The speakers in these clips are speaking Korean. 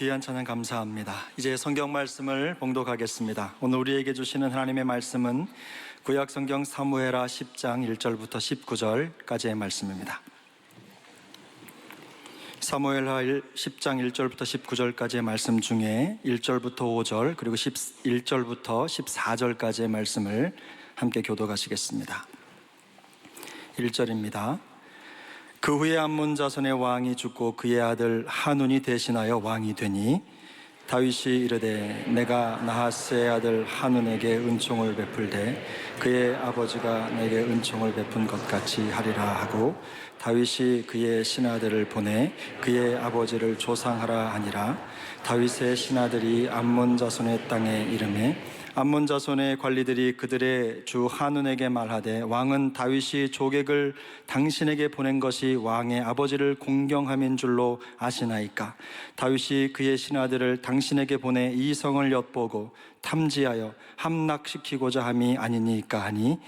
귀한 찬양 감사합니다. 이제 성경 말씀을 봉독하겠습니다. 오늘 우리에게 주시는 하나님의 말씀은 구약 성경 사무엘하 10장 1절부터 19절까지의 말씀입니다. 사무엘하 10장 1절부터 19절까지의 말씀 중에 1절부터 5절 그리고 11절부터 14절까지의 말씀을 함께 교독하시겠습니다. 1절입니다. 그 후에 암몬 자손의 왕이 죽고 그의 아들 하눈이 대신하여 왕이 되니 다윗이 이르되 내가 나하스의 아들 하눈에게 은총을 베풀되 그의 아버지가 내게 은총을 베푼 것 같이 하리라 하고 다윗이 그의 신하들을 보내 그의 아버지를 조상하라 하니라. 다윗의 신하들이 암몬 자손의 땅에 이르매 암몬 자손의 관리들이 그들의 주 하눈에게 말하되 왕은 다윗이 조객을 당신에게 보낸 것이 왕의 아버지를 공경함인 줄로 아시나이까? 다윗이 그의 신하들을 당신에게 보내 이 성을 엿보고 탐지하여 함락시키고자 함이 아니니까 하니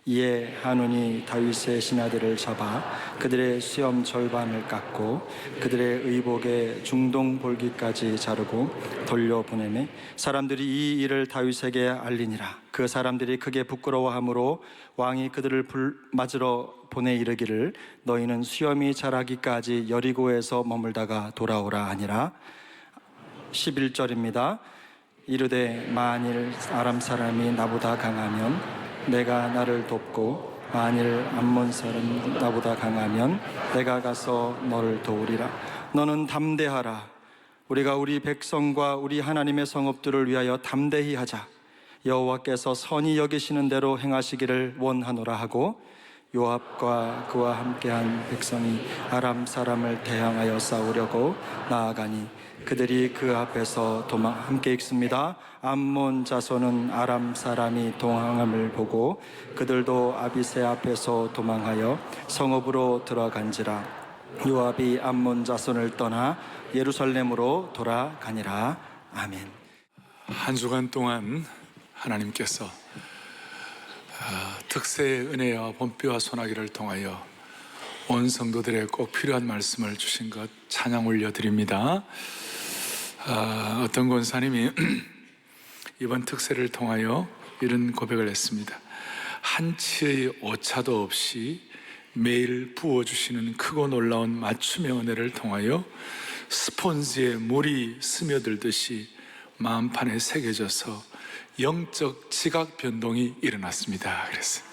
이에 하눈이 다윗의 신하들을 잡아 그들의 수염 절반을 깎고 그들의 의복의 중동 볼기까지 자르고 돌려보내매 사람들이 이 일을 다윗에게 알리니라. 그 사람들이 크게 부끄러워하므로 왕이 그들을 맞으러 보내 이르기를 너희는 수염이 자라기까지 여리고에서 머물다가 돌아오라 하니라. 11절입니다. 이르되 만일 아람 사람이 나보다 강하면 내가 나를 돕고 만일 암몬 사람 나보다 강하면 내가 가서 너를 도우리라. 너는 담대하라. 우리가 우리 백성과 우리 하나님의 성읍들을 위하여 담대히 하자. 여호와께서 선히 여기시는 대로 행하시기를 원하노라 하고 요압과 그와 함께한 백성이 아람 사람을 대항하여 싸우려고 나아가니 그들이 그 앞에서 함께 읽습니다. 암몬 자손은 아람 사람이 동항함을 보고 그들도 아비새 앞에서 도망하여 성읍으로 들어간지라. 요압이 암몬 자손을 떠나 예루살렘으로 돌아가니라. 아멘. 한 주간 동안 하나님께서 특세의 은혜와 본뼈와 소나기를 통하여 온 성도들의 꼭 필요한 말씀을 주신 것 찬양 올려드립니다. 어떤 권사님이 이번 특세를 통하여 이런 고백을 했습니다. 한치의 오차도 없이 매일 부어주시는 크고 놀라운 맞춤의 은혜를 통하여 스폰지에 물이 스며들듯이 마음판에 새겨져서 영적 지각 변동이 일어났습니다. 그랬어요.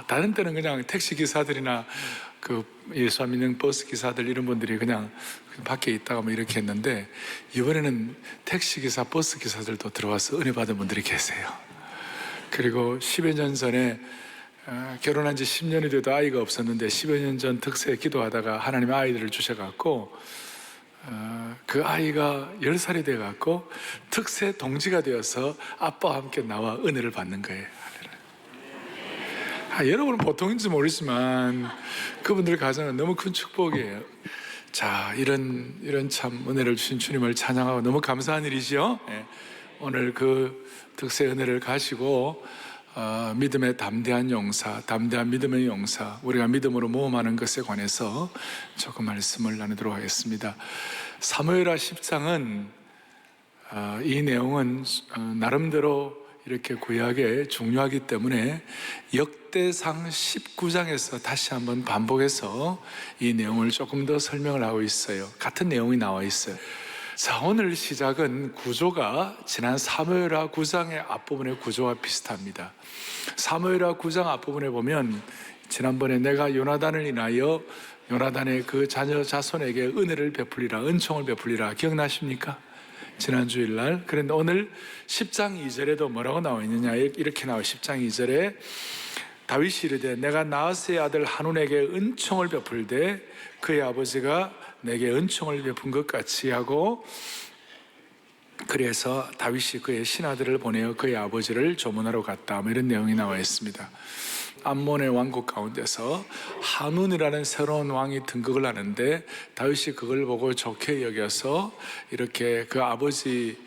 다른 때는 그냥 택시 기사들이나 그 예수 안 믿는 버스 기사들 이런 분들이 그냥 밖에 있다가 뭐 이렇게 했는데 이번에는 택시 기사, 버스 기사들도 들어와서 은혜 받은 분들이 계세요. 그리고 10여 년 전에 결혼한 지 10년이 돼도 아이가 없었는데 10여 년 전 특세에 기도하다가 하나님 아이들을 주셔갖고 그 아이가 10살이 돼갖고 특세 동지가 되어서 아빠와 함께 나와 은혜를 받는 거예요. 여러분은 보통인지 모르지만 그분들 가정은 너무 큰 축복이에요. 자, 이런 참 은혜를 주신 주님을 찬양하고 너무 감사한 일이죠. 오늘 그 특세 은혜를 가지고 믿음의 담대한 용사, 담대한 믿음의 용사, 우리가 믿음으로 모험하는 것에 관해서 조금 말씀을 나누도록 하겠습니다. 사무엘하 10장은 이 내용은 나름대로 이렇게 구약에 중요하기 때문에 역대상 19장에서 다시 한번 반복해서 이 내용을 조금 더 설명을 하고 있어요. 같은 내용이 나와 있어요. 자, 오늘 시작은 구조가 지난 사무엘하 9장의 앞부분의 구조와 비슷합니다. 사무엘하 9장 앞부분에 보면 지난번에 내가 요나단을 인하여 요나단의 그 자녀 자손에게 은혜를 베풀리라, 은총을 베풀리라 기억나십니까? 지난 주일날. 그런데 오늘 10장 2절에도 뭐라고 나와 있느냐, 이렇게 나와요. 10장 2절에 다윗이 이르되 내가 나하스의 아들 하눈에게 은총을 베풀되 그의 아버지가 내게 은총을 베푼 것 같이 하고, 그래서 다윗이 그의 신하들을 보내어 그의 아버지를 조문하러 갔다, 이런 내용이 나와 있습니다. 암몬의 왕국 가운데서 하눈이라는 새로운 왕이 등극을 하는데 다윗이 그걸 보고 좋게 여겨서 이렇게 그 아버지와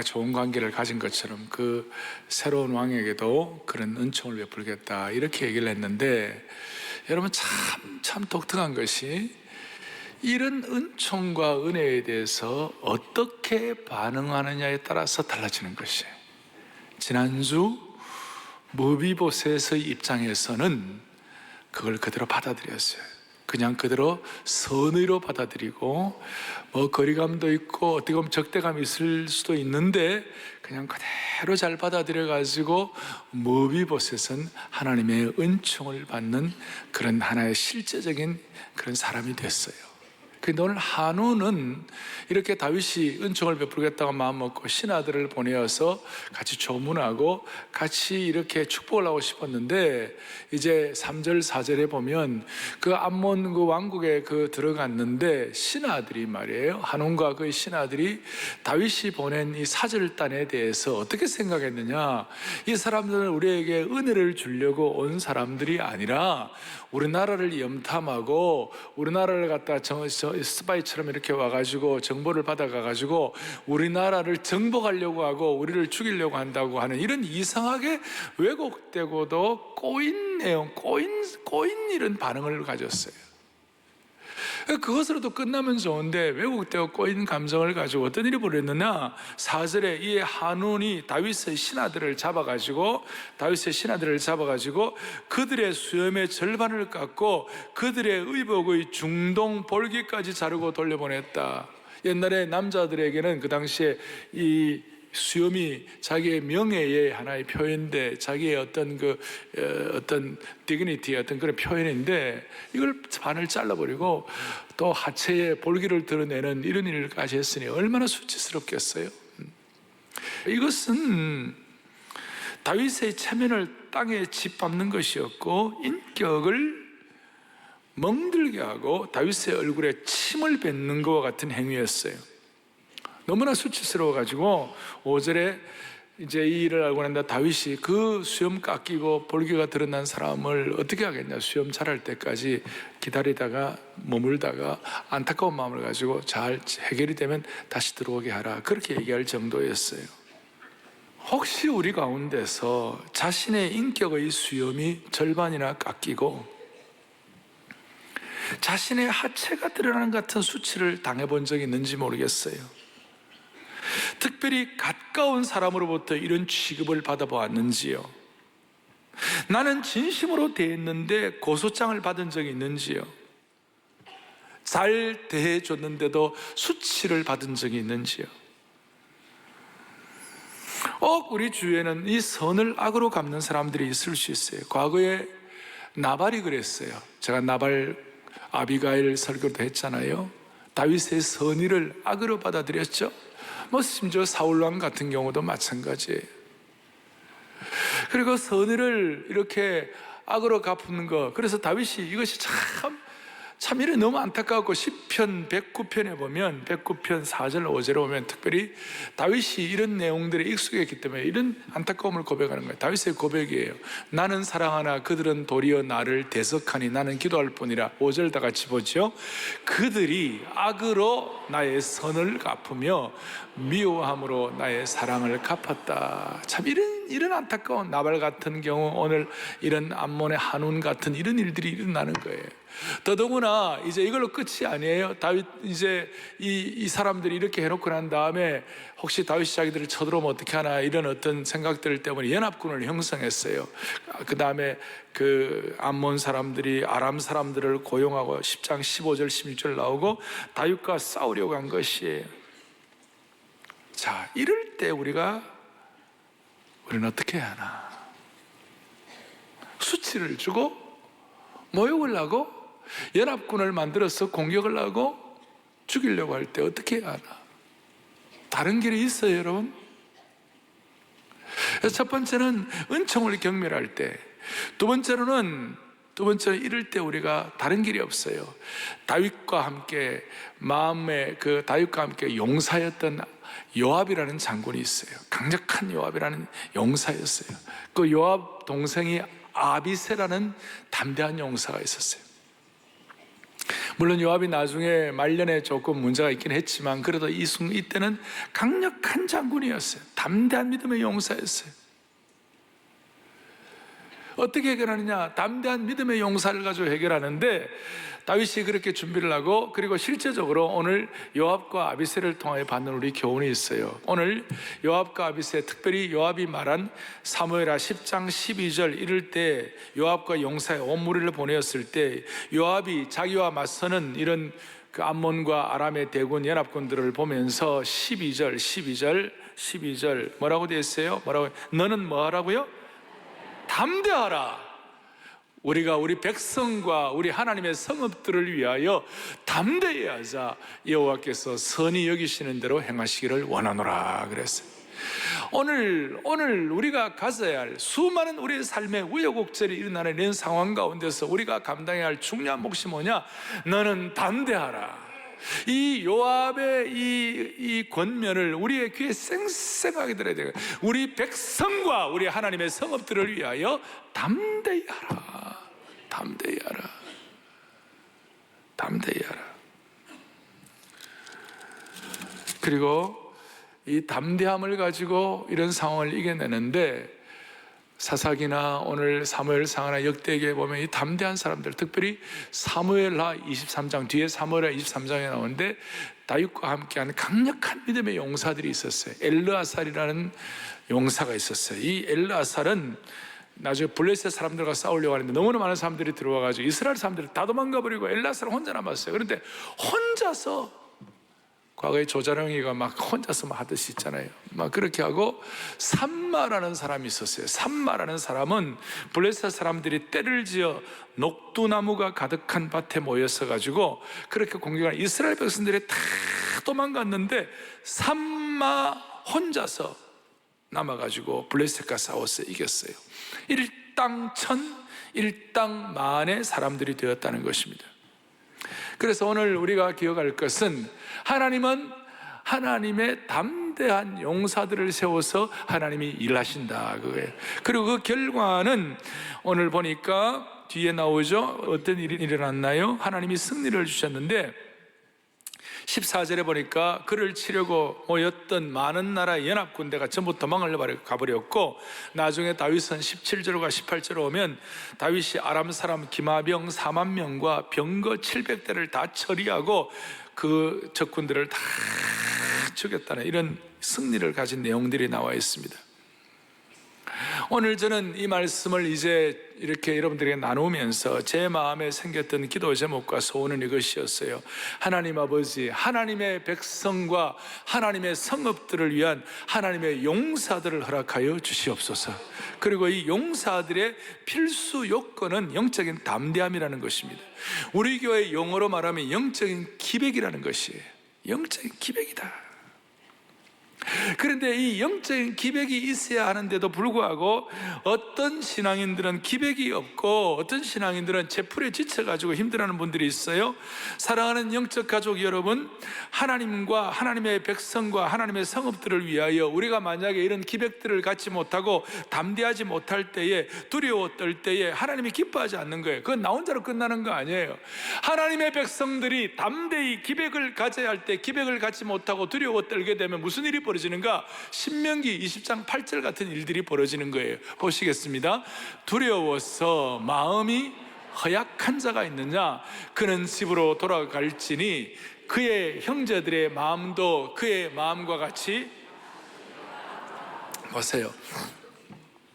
좋은 관계를 가진 것처럼 그 새로운 왕에게도 그런 은총을 베풀겠다, 이렇게 얘기를 했는데, 여러분 참 독특한 것이 이런 은총과 은혜에 대해서 어떻게 반응하느냐에 따라서 달라지는 것이에요. 지난주 무비보셋의 입장에서는 그걸 그대로 받아들였어요. 그냥 그대로 선의로 받아들이고 거리감도 있고 어떻게 보면 적대감이 있을 수도 있는데 그냥 그대로 잘 받아들여 가지고 무비보셋은 하나님의 은총을 받는 그런 하나의 실제적인 그런 사람이 됐어요. 근데 오늘 한우는 이렇게 다윗이 은총을 베풀겠다고 마음먹고 신하들을 보내어서 같이 조문하고 같이 이렇게 축복을 하고 싶었는데, 이제 3절 4절에 보면 그 암몬 그 왕국에 들어갔는데 신하들이 말이에요, 한운과 그의 신하들이 다윗이 보낸 이 사절단에 대해서 어떻게 생각했느냐, 이 사람들은 우리에게 은혜를 주려고 온 사람들이 아니라 우리나라를 염탐하고 우리나라를 갖다 스파이처럼 이렇게 와가지고 정보를 받아가가지고 우리나라를 정복하려고 하고 우리를 죽이려고 한다고 하는 이런 이상하게 왜곡되고도 꼬인 내용, 꼬인 이런 반응을 가졌어요. 그것으로도 끝나면 좋은데 왜곡되고 꼬인 감정을 가지고 어떤 일이 벌어졌느냐, 4절에 이 한운이 다윗의 신하들을 잡아가지고 그들의 수염의 절반을 깎고 그들의 의복의 중동 볼기까지 자르고 돌려보냈다. 옛날에 남자들에게는 그 당시에 이 수염이 자기의 명예의 하나의 표현인데, 자기의 어떤 디그니티 어떤 그런 표현인데, 이걸 반을 잘라버리고 또 하체에 볼기를 드러내는 이런 일까지 했으니 얼마나 수치스럽겠어요. 이것은 다윗의 체면을 땅에 짓밟는 것이었고 인격을 멍들게 하고 다윗의 얼굴에 침을 뱉는 것과 같은 행위였어요. 너무나 수치스러워가지고 5절에 이제 이 일을 알고 난다 다윗이 그 수염 깎이고 볼기가 드러난 사람을 어떻게 하겠냐, 수염 자랄 때까지 기다리다가 머물다가 안타까운 마음을 가지고 잘 해결이 되면 다시 들어오게 하라, 그렇게 얘기할 정도였어요. 혹시 우리 가운데서 자신의 인격의 수염이 절반이나 깎이고 자신의 하체가 드러나는 같은 수치를 당해본 적이 있는지 모르겠어요. 특별히 가까운 사람으로부터 이런 취급을 받아보았는지요? 나는 진심으로 대했는데 고소장을 받은 적이 있는지요? 잘 대해줬는데도 수치를 받은 적이 있는지요? 우리 주위에는 이 선을 악으로 갚는 사람들이 있을 수 있어요. 과거에 나발이 그랬어요. 제가 나발 아비가일 설교도 했잖아요. 다윗의 선의를 악으로 받아들였죠. 심지어 사울왕 같은 경우도 마찬가지예요. 그리고 선의를 이렇게 악으로 갚는 것, 그래서 다윗이 이것이 참 이래 너무 안타까웠고, 시편 109편에 보면 109편 4절 5절에 보면 특별히 다윗이 이런 내용들에 익숙했기 때문에 이런 안타까움을 고백하는 거예요. 다윗의 고백이에요. 나는 사랑하나 그들은 도리어 나를 대적하니 나는 기도할 뿐이라. 5절 다 같이 보죠. 그들이 악으로 나의 선을 갚으며 미워함으로 나의 사랑을 갚았다. 참 이런 안타까운 나발 같은 경우, 오늘 이런 암몬의 한운 같은 이런 일들이 일어나는 거예요. 더더구나 이제 이걸로 끝이 아니에요. 다윗 이제 이 사람들이 이렇게 해놓고 난 다음에 혹시 다윗이 자기들을 쳐들어오면 어떻게 하나 이런 어떤 생각들 때문에 연합군을 형성했어요. 그 다음에 그 암몬 사람들이 아람 사람들을 고용하고 10장 15절 16절 나오고 다윗과 싸우려고 한 것이에요. 자, 이럴 때 우리는 어떻게 해야 하나? 수치를 주고 모욕을 하고 연합군을 만들어서 공격을 하고 죽이려고 할 때 어떻게 해야 하나? 다른 길이 있어요, 여러분? 첫 번째는 은총을 경멸할 때, 두 번째는 이럴 때 우리가 다른 길이 없어요. 다윗과 함께 다윗과 함께 용사였던 요압이라는 장군이 있어요. 강력한 요압이라는 용사였어요. 그 요압 동생이 아비새라는 담대한 용사가 있었어요. 물론 요압이 나중에 말년에 조금 문제가 있긴 했지만 그래도 이때는 강력한 장군이었어요. 담대한 믿음의 용사였어요. 어떻게 해결하느냐? 담대한 믿음의 용사를 가지고 해결하는데, 다윗이 그렇게 준비를 하고, 그리고 실제적으로 오늘 요압과 아비새를 통하여 받는 우리 교훈이 있어요. 오늘 요압과 아비새, 특별히 요압이 말한 사무엘하 10장 12절 이럴 때 요압과 용사의 온 무리를 보내었을 때 요압이 자기와 맞서는 이런 그 암몬과 아람의 대군 연합군들을 보면서 12절 뭐라고 되어 있어요? 뭐라고? 너는 뭐 하라고요? 담대하라. 우리가 우리 백성과 우리 하나님의 성읍들을 위하여 담대히 하자. 여호와께서 선히 여기시는 대로 행하시기를 원하노라 그랬어요. 오늘 우리가 가져야 할 수많은 우리의 삶의 우여곡절이 일어나는 이런 상황 가운데서 우리가 감당해야 할 중요한 몫이 뭐냐? 너는 담대하라. 이 요압의 이 권면을 우리의 귀에 쌩쌩하게 들어야 돼요. 우리 백성과 우리 하나님의 성읍들을 위하여 담대히 하라. 담대히 하라. 담대히 하라. 그리고 이 담대함을 가지고 이런 상황을 이겨내는데, 사사기나 오늘 사무엘상하나 역대기에 보면 이 담대한 사람들, 특별히 사무엘하 23장 뒤에 사무엘하 23장에 나오는데 다윗과 함께하는 강력한 믿음의 용사들이 있었어요. 엘르아살이라는 용사가 있었어요. 이 엘르아살은 나중에 블레셋 사람들과 싸우려고 하는데 너무나 많은 사람들이 들어와가지고 이스라엘 사람들이 다 도망가 버리고 엘르아살은 혼자 남았어요. 그런데 혼자서, 과거에 조자룡이가 막 혼자서 막 하듯이 있잖아요. 막 그렇게 하고 삼마라는 사람이 있었어요. 삼마라는 사람은 블레셋 사람들이 때를 지어 녹두나무가 가득한 밭에 모였어 가지고 그렇게 공격하는 이스라엘 백성들이 다 도망갔는데 삼마 혼자서 남아가지고 블레셋과 싸웠어요. 이겼어요. 일당천 일당만의 사람들이 되었다는 것입니다. 그래서 오늘 우리가 기억할 것은, 하나님은 하나님의 담대한 용사들을 세워서 하나님이 일하신다 그거예요. 그리고 그 결과는 오늘 보니까 뒤에 나오죠. 어떤 일이 일어났나요? 하나님이 승리를 주셨는데 14절에 보니까 그를 치려고 모였던 많은 나라의 연합군대가 전부 도망을 가버렸고, 나중에 다윗은 17절과 18절에 오면 다윗이 아람 사람 기마병 4만 명과 병거 700대를 다 처리하고 그 적군들을 다 죽였다는 이런 승리를 가진 내용들이 나와 있습니다. 오늘 저는 이 말씀을 이제 이렇게 여러분들에게 나누면서 제 마음에 생겼던 기도 제목과 소원은 이것이었어요. 하나님 아버지, 하나님의 백성과 하나님의 성읍들을 위한 하나님의 용사들을 허락하여 주시옵소서. 그리고 이 용사들의 필수 요건은 영적인 담대함이라는 것입니다. 우리 교회 용어로 말하면 영적인 기백이라는 것이에요. 영적인 기백이다. 그런데 이 영적인 기백이 있어야 하는데도 불구하고 어떤 신앙인들은 기백이 없고 어떤 신앙인들은 제풀에 지쳐가지고 힘들어하는 분들이 있어요. 사랑하는 영적 가족 여러분, 하나님과 하나님의 백성과 하나님의 성읍들을 위하여 우리가 만약에 이런 기백들을 갖지 못하고 담대하지 못할 때에, 두려워 떨 때에 하나님이 기뻐하지 않는 거예요. 그건 나 혼자로 끝나는 거 아니에요. 하나님의 백성들이 담대히 기백을 가져야 할 때 기백을 갖지 못하고 두려워 떨게 되면 무슨 일이 벌어지는가? 신명기 20장 8절 같은 일들이 벌어지는 거예요. 보시겠습니다. 두려워서 마음이 허약한 자가 있느냐? 그는 집으로 돌아갈지니 그의 형제들의 마음도 그의 마음과 같이. 보세요.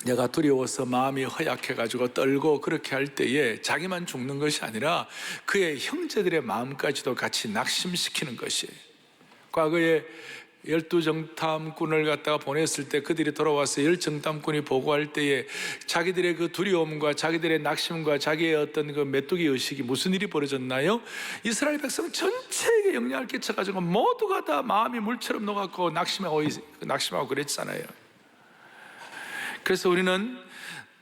내가 두려워서 마음이 허약해가지고 떨고 그렇게 할 때에 자기만 죽는 것이 아니라 그의 형제들의 마음까지도 같이 낙심시키는 것이에요. 과거에 12정탐꾼을 갖다가 보냈을 때 그들이 돌아와서 10정탐꾼이 보고할 때에 자기들의 그 두려움과 자기들의 낙심과 자기의 어떤 그 메뚜기 의식이 무슨 일이 벌어졌나요? 이스라엘 백성 전체에게 영향을 끼쳐가지고 모두가 다 마음이 물처럼 녹았고 낙심하고 그랬잖아요. 그래서 우리는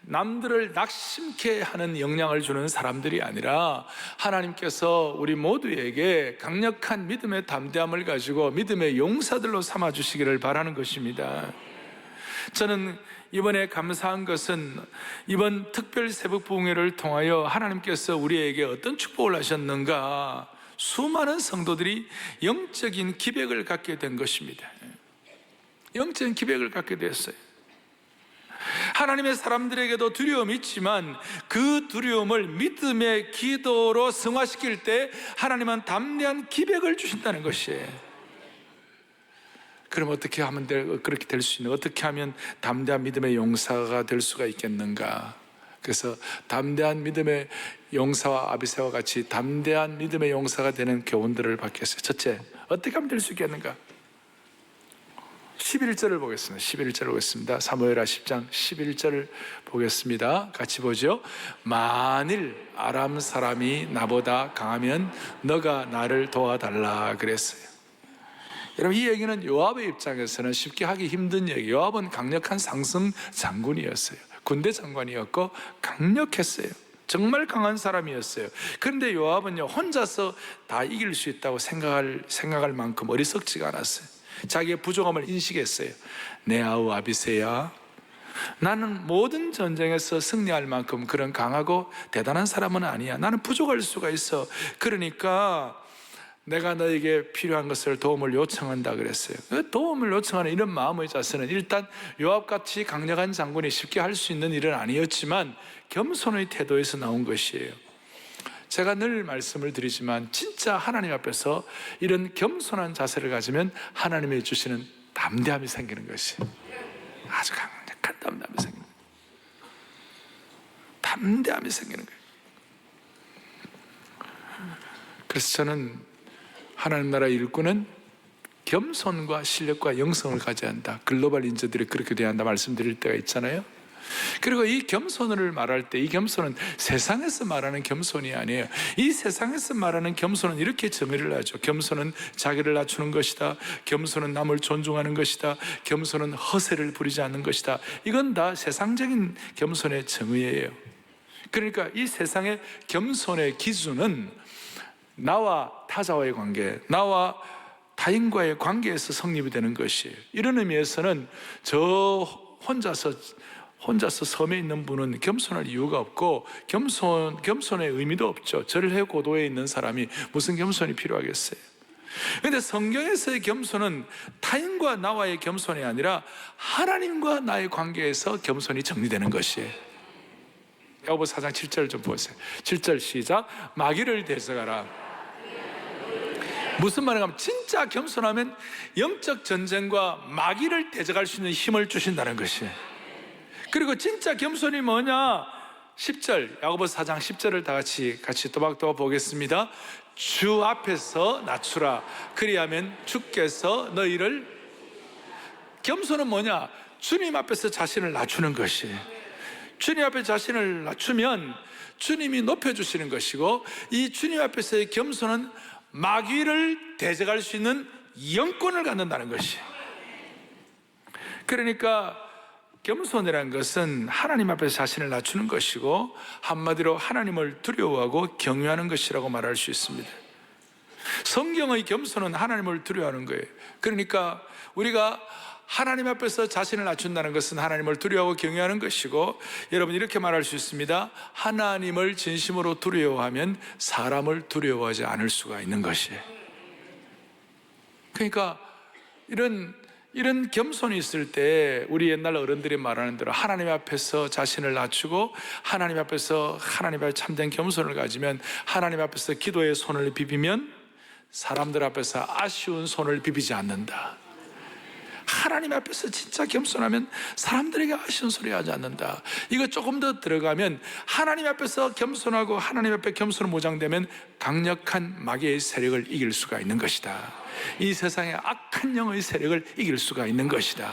남들을 낙심케 하는 영향을 주는 사람들이 아니라 하나님께서 우리 모두에게 강력한 믿음의 담대함을 가지고 믿음의 용사들로 삼아주시기를 바라는 것입니다. 저는 이번에 감사한 것은 이번 특별 새벽 부흥회를 통하여 하나님께서 우리에게 어떤 축복을 하셨는가, 수많은 성도들이 영적인 기백을 갖게 된 것입니다. 영적인 기백을 갖게 됐어요. 하나님의 사람들에게도 두려움이 있지만 그 두려움을 믿음의 기도로 승화시킬 때 하나님은 담대한 기백을 주신다는 것이에요. 그럼 어떻게 하면 그렇게 될 수 있는, 어떻게 하면 담대한 믿음의 용사가 될 수가 있겠는가? 그래서 담대한 믿음의 용사와 아비새와 같이 담대한 믿음의 용사가 되는 교훈들을 받겠어요. 첫째, 어떻게 하면 될 수 있겠는가? 11절을 보겠습니다. 11절을 보겠습니다. 사무엘하 10장 11절을 보겠습니다. 같이 보죠. 만일 아람 사람이 나보다 강하면 너가 나를 도와달라 그랬어요. 여러분, 이 얘기는 요압의 입장에서는 쉽게 하기 힘든 얘기. 요압은 강력한 상승 장군이었어요. 군대 장관이었고 강력했어요. 정말 강한 사람이었어요. 그런데 요압은요, 혼자서 다 이길 수 있다고 생각할 만큼 어리석지가 않았어요. 자기의 부족함을 인식했어요. 내 아우 아비새야, 나는 모든 전쟁에서 승리할 만큼 그런 강하고 대단한 사람은 아니야. 나는 부족할 수가 있어. 그러니까 내가 너에게 필요한 것을 도움을 요청한다 그랬어요. 그 도움을 요청하는 이런 마음의 자세는 일단 요압같이 강력한 장군이 쉽게 할 수 있는 일은 아니었지만 겸손의 태도에서 나온 것이에요. 제가 늘 말씀을 드리지만 진짜 하나님 앞에서 이런 겸손한 자세를 가지면 하나님이 주시는 담대함이 생기는 것이에요. 아주 강력한 담대함이 생기는 거예요. 담대함이 생기는 거예요. 그래서 저는 하나님 나라 일꾼은 겸손과 실력과 영성을 가져야 한다. 글로벌 인재들이 그렇게 돼야 한다 말씀드릴 때가 있잖아요. 그리고 이 겸손을 말할 때 이 겸손은 세상에서 말하는 겸손이 아니에요. 이 세상에서 말하는 겸손은 이렇게 정의를 하죠. 겸손은 자기를 낮추는 것이다. 겸손은 남을 존중하는 것이다. 겸손은 허세를 부리지 않는 것이다. 이건 다 세상적인 겸손의 정의예요. 그러니까 이 세상의 겸손의 기준은 나와 타자와의 관계, 나와 타인과의 관계에서 성립이 되는 것이에요. 이런 의미에서는 저 혼자서 섬에 있는 분은 겸손할 이유가 없고 겸손의 의미도 없죠. 절해 고도에 있는 사람이 무슨 겸손이 필요하겠어요? 그런데 성경에서의 겸손은 타인과 나와의 겸손이 아니라 하나님과 나의 관계에서 겸손이 정리되는 것이에요. 야고보 4장 7절 좀 보세요. 7절 시작. 마귀를 대적하라. 무슨 말인가 하면 진짜 겸손하면 영적 전쟁과 마귀를 대적할 수 있는 힘을 주신다는 것이에요. 그리고 진짜 겸손이 뭐냐? 10절, 야고보 4장 10절을 다 같이 또박또박 보겠습니다. 주 앞에서 낮추라. 그리하면 주께서 너희를, 겸손은 뭐냐? 주님 앞에서 자신을 낮추는 것이에요. 주님 앞에 자신을 낮추면 주님이 높여주시는 것이고, 이 주님 앞에서의 겸손은 마귀를 대적할 수 있는 영권을 갖는다는 것이에요. 그러니까 겸손이라는 것은 하나님 앞에서 자신을 낮추는 것이고, 한마디로 하나님을 두려워하고 경외하는 것이라고 말할 수 있습니다. 성경의 겸손은 하나님을 두려워하는 거예요. 그러니까 우리가 하나님 앞에서 자신을 낮춘다는 것은 하나님을 두려워하고 경외하는 것이고, 여러분 이렇게 말할 수 있습니다. 하나님을 진심으로 두려워하면 사람을 두려워하지 않을 수가 있는 것이에요. 그러니까 이런 겸손이 있을 때 우리 옛날 어른들이 말하는 대로 하나님 앞에서 자신을 낮추고 하나님 앞에서 하나님 앞에 참된 겸손을 가지면, 하나님 앞에서 기도의 손을 비비면 사람들 앞에서 아쉬운 손을 비비지 않는다. 하나님 앞에서 진짜 겸손하면 사람들에게 아쉬운 소리 하지 않는다. 이거 조금 더 들어가면 하나님 앞에서 겸손하고 하나님 앞에 겸손으로 모장되면 강력한 마귀의 세력을 이길 수가 있는 것이다. 이 세상의 악한 영의 세력을 이길 수가 있는 것이다.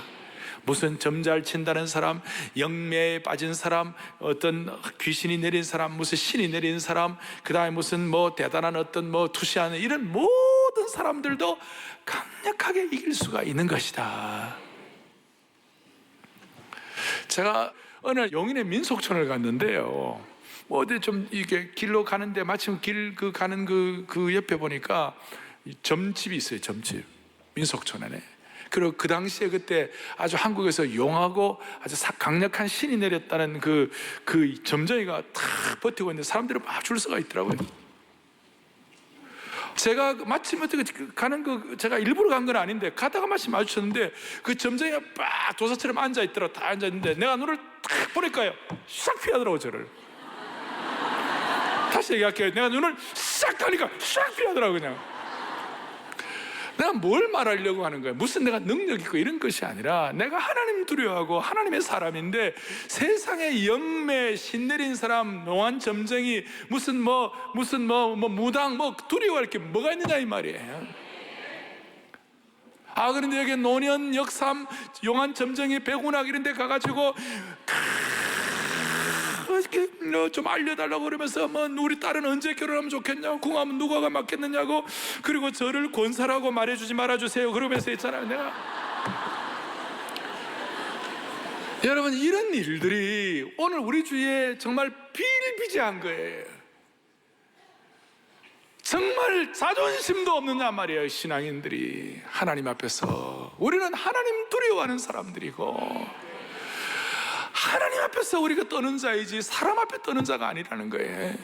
무슨 점 잘 친다는 사람, 영매에 빠진 사람, 어떤 귀신이 내린 사람, 무슨 신이 내린 사람, 그 다음에 무슨 대단한 어떤 투시하는 이런 모든 사람들도 강력하게 이길 수가 있는 것이다. 제가 어느 용인의 민속촌을 갔는데요, 어디 좀 이게 길로 가는데 마침 가는 그 옆에 보니까 점집이 있어요. 점집, 민속촌에. 그리고 그 당시에 그때 아주 한국에서 용하고 아주 강력한 신이 내렸다는 그 점쟁이가 탁 버티고 있는데 사람들이 막 줄 서가 있더라고요. 제가 마침 어떻게 제가 일부러 간 건 아닌데 가다가 마침 마주쳤는데 그 점쟁이가 막 도사처럼 앉아 있더라. 다 앉아 있는데 내가 눈을 딱 딱 보니까요 싹 피하더라고 저를. 다시 얘기할게요. 내가 눈을 싹 하니까 싹 피하더라고. 그냥 내가 뭘 말하려고 하는 거야? 무슨 내가 능력 있고 이런 것이 아니라 내가 하나님 두려워하고 하나님의 사람인데 세상에 영매 신내린 사람 용한 점쟁이 무슨 무당 두려워할 게 뭐가 있느냐 이 말이에요. 그런데 여기 노년 역삼 용한 점쟁이 백운학 이런 데 가가지고 이렇게 좀 알려달라고 그러면서 우리 딸은 언제 결혼하면 좋겠냐고, 궁하면 누가가 맞겠느냐고, 그리고 저를 권사라고 말해주지 말아주세요 그러면서 있잖아요. 내가 여러분 이런 일들이 오늘 우리 주위에 정말 비일비재한 거예요. 정말 자존심도 없느냐 말이에요. 신앙인들이 하나님 앞에서 우리는 하나님 두려워하는 사람들이고 하나님 앞에서 우리가 떠는 자이지 사람 앞에 떠는 자가 아니라는 거예요.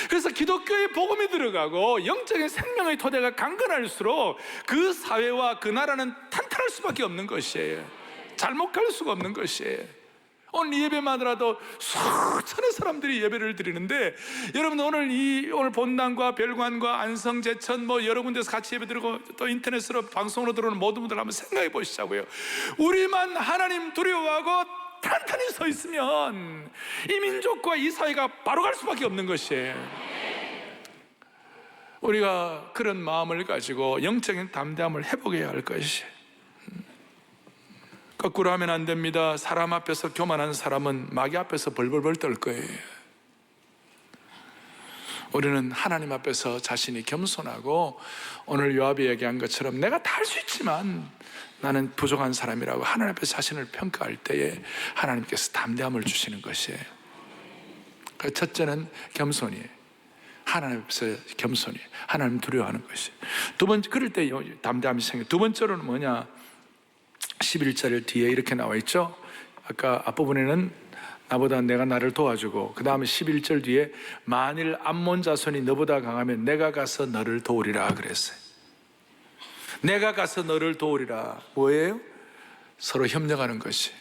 그래서 기독교의 복음이 들어가고 영적인 생명의 토대가 강건할수록 그 사회와 그 나라는 탄탄할 수밖에 없는 것이에요. 잘못 갈 수가 없는 것이에요. 오늘 이 예배만 하더라도 수천의 사람들이 예배를 드리는데 여러분 오늘 본당과 별관과 안성 제천 여러 군데서 같이 예배 드리고 또 인터넷으로 방송으로 들어오는 모든 분들 한번 생각해 보시자고요. 우리만 하나님 두려워하고 탄탄히 서 있으면 이 민족과 이 사회가 바로 갈 수밖에 없는 것이에요. 우리가 그런 마음을 가지고 영적인 담대함을 회복해야 할 것이에요. 거꾸로 하면 안 됩니다. 사람 앞에서 교만한 사람은 마귀 앞에서 벌벌벌 떨 거예요. 우리는 하나님 앞에서 자신이 겸손하고 오늘 요압이 얘기한 것처럼 내가 다 할 수 있지만 나는 부족한 사람이라고 하나님 앞에서 자신을 평가할 때에 하나님께서 담대함을 주시는 것이에요. 그 첫째는 겸손이에요. 하나님 앞에서 겸손이에요. 하나님 두려워하는 것이에요. 두 번째, 그럴 때 담대함이 생겨요. 두 번째로는 뭐냐? 11절 뒤에 이렇게 나와 있죠. 아까 앞부분에는 나보다 내가 나를 도와주고, 그 다음에 11절 뒤에 만일 암몬 자손이 너보다 강하면 내가 가서 너를 도우리라 그랬어요. 내가 가서 너를 도우리라. 뭐예요? 서로 협력하는 것이